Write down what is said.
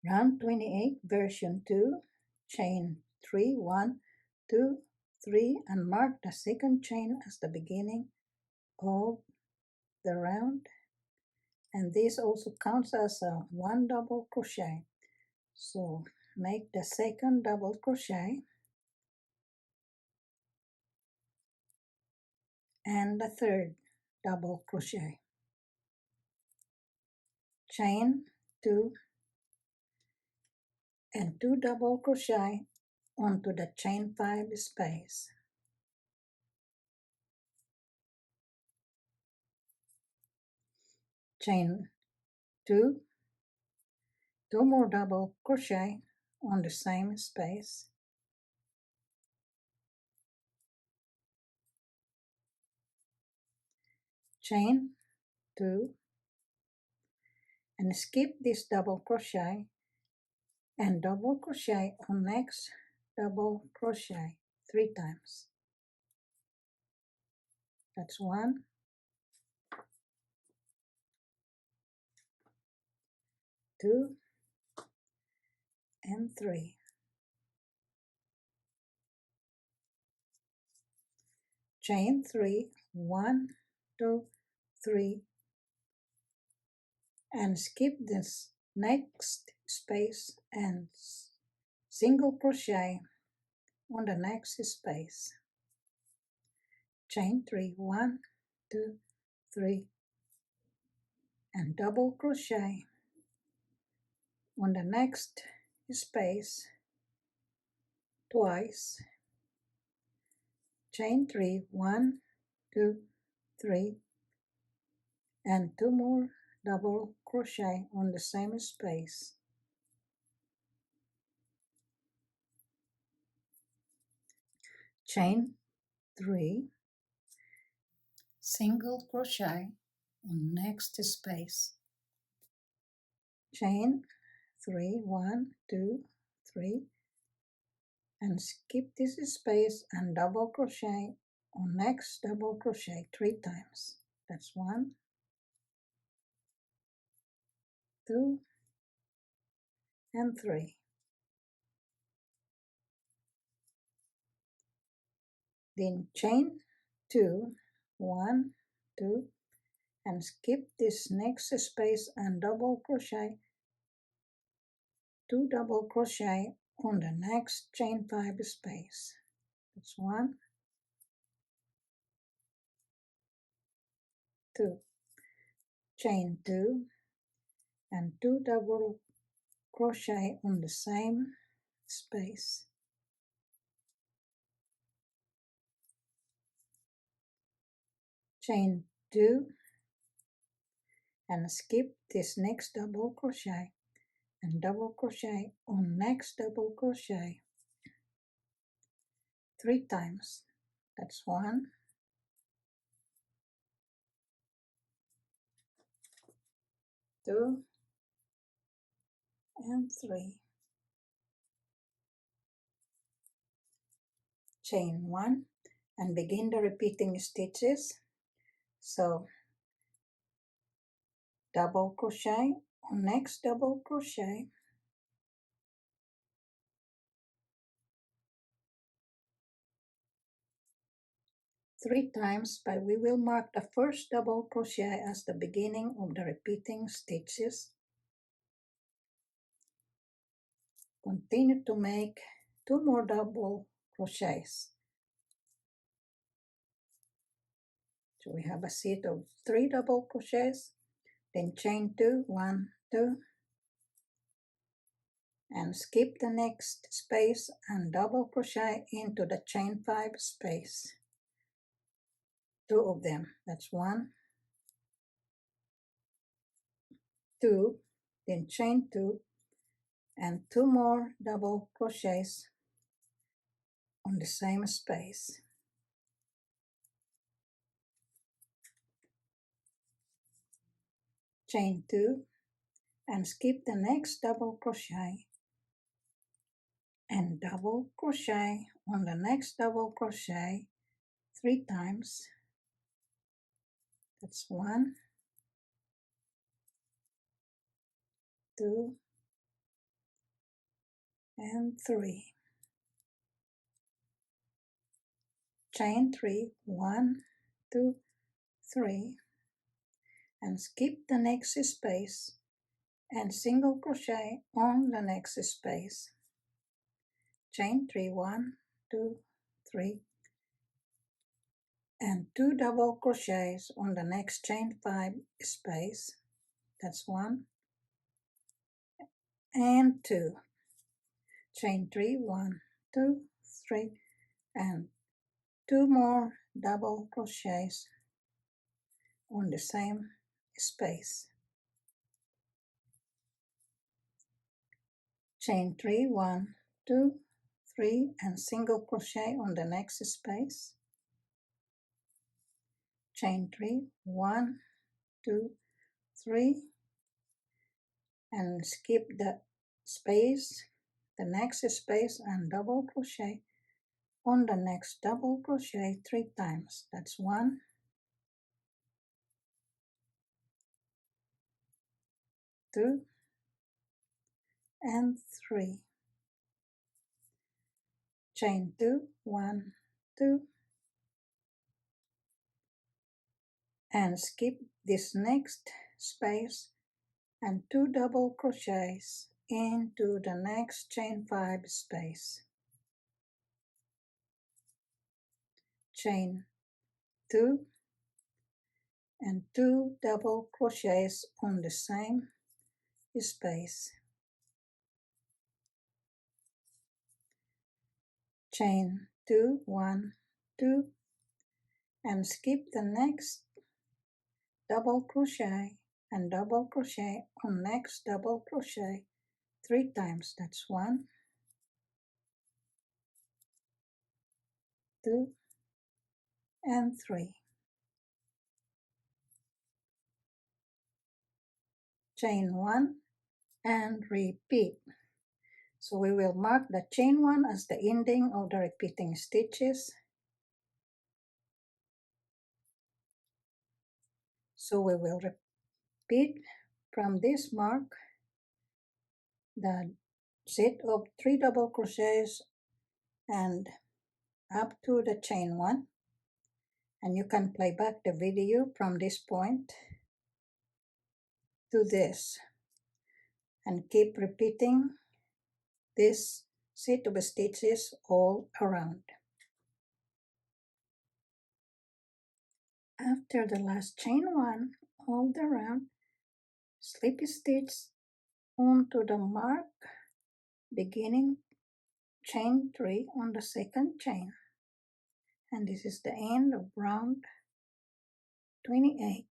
Round 28, version 2, chain 3, 1, 2, 3, and mark the second chain as the beginning of the round, and this also counts as a 1 double crochet. So make the second double crochet and the third double crochet, chain 2 and 2 double crochet onto the chain 5 space, chain 2, 2 more double crochet on the same space, chain 2, and skip this double crochet and double crochet on next double crochet 3 times. That's 1, 2, and 3. Chain 3, 1, 2, 3, and skip this next space and single crochet on the next space. Chain 3, 1, 2, 3, and double crochet on the next space twice. Chain 3, 1, 2, 3, and 2 more double crochet on the same space. Chain 3, single crochet on next space. Chain 3, 1, 2, 3, and skip this space and double crochet on next double crochet 3 times. That's 1, 2, and 3. Then chain 2, 1, 2, and skip this next space and double crochet 2 double crochet on the next chain 5 space. That's 1, 2, chain 2, and 2 double crochet on the same space. Chain 2, and skip this next double crochet and double crochet on next double crochet 3 times. That's 1, 2, and 3. Chain 1 and begin the repeating stitches. So double crochet on next double crochet, three times, but we will mark the first double crochet as the beginning of the repeating stitches. Continue to make 2 more double crochets. So we have a set of 3 double crochets, then chain 2, 1, 2, and skip the next space and double crochet into the chain 5 space. 2 of them, that's 1, 2, then chain 2, and 2 more double crochets on the same space. Chain 2 and skip the next double crochet and double crochet on the next double crochet 3 times. That's 1, 2, and 3, chain 3, 1, 2, 3, and skip the next space and single crochet on the next space, chain 3, 1, 2, 3, and 2 double crochets on the next chain 5 space, that's 1 and 2, chain 3, 1, 2, 3, and 2 more double crochets on the same space, chain 3, 1, 2, 3, and single crochet on the next space, chain 3, 1, 2, 3, and skip the space, the next space, and double crochet on the next double crochet 3 times, that's 1, 2, and 3, chain 2, 1, 2, and skip this next space and 2 double crochets into the next chain 5 space, chain 2 and 2 double crochets on the same space, chain 2, 1, 2, and skip the next double crochet and double crochet on next double crochet 3 times, that's 1, 2, and 3, chain 1 and repeat. So we will mark the chain 1 as the ending of the repeating stitches. So we will repeat from this mark the set of 3 double crochets and up to the chain 1, and you can play back the video from this point to this and keep repeating this set of stitches all around. After the last chain 1 all around, slip stitch onto the mark beginning chain 3 on the second chain, and this is the end of round 28.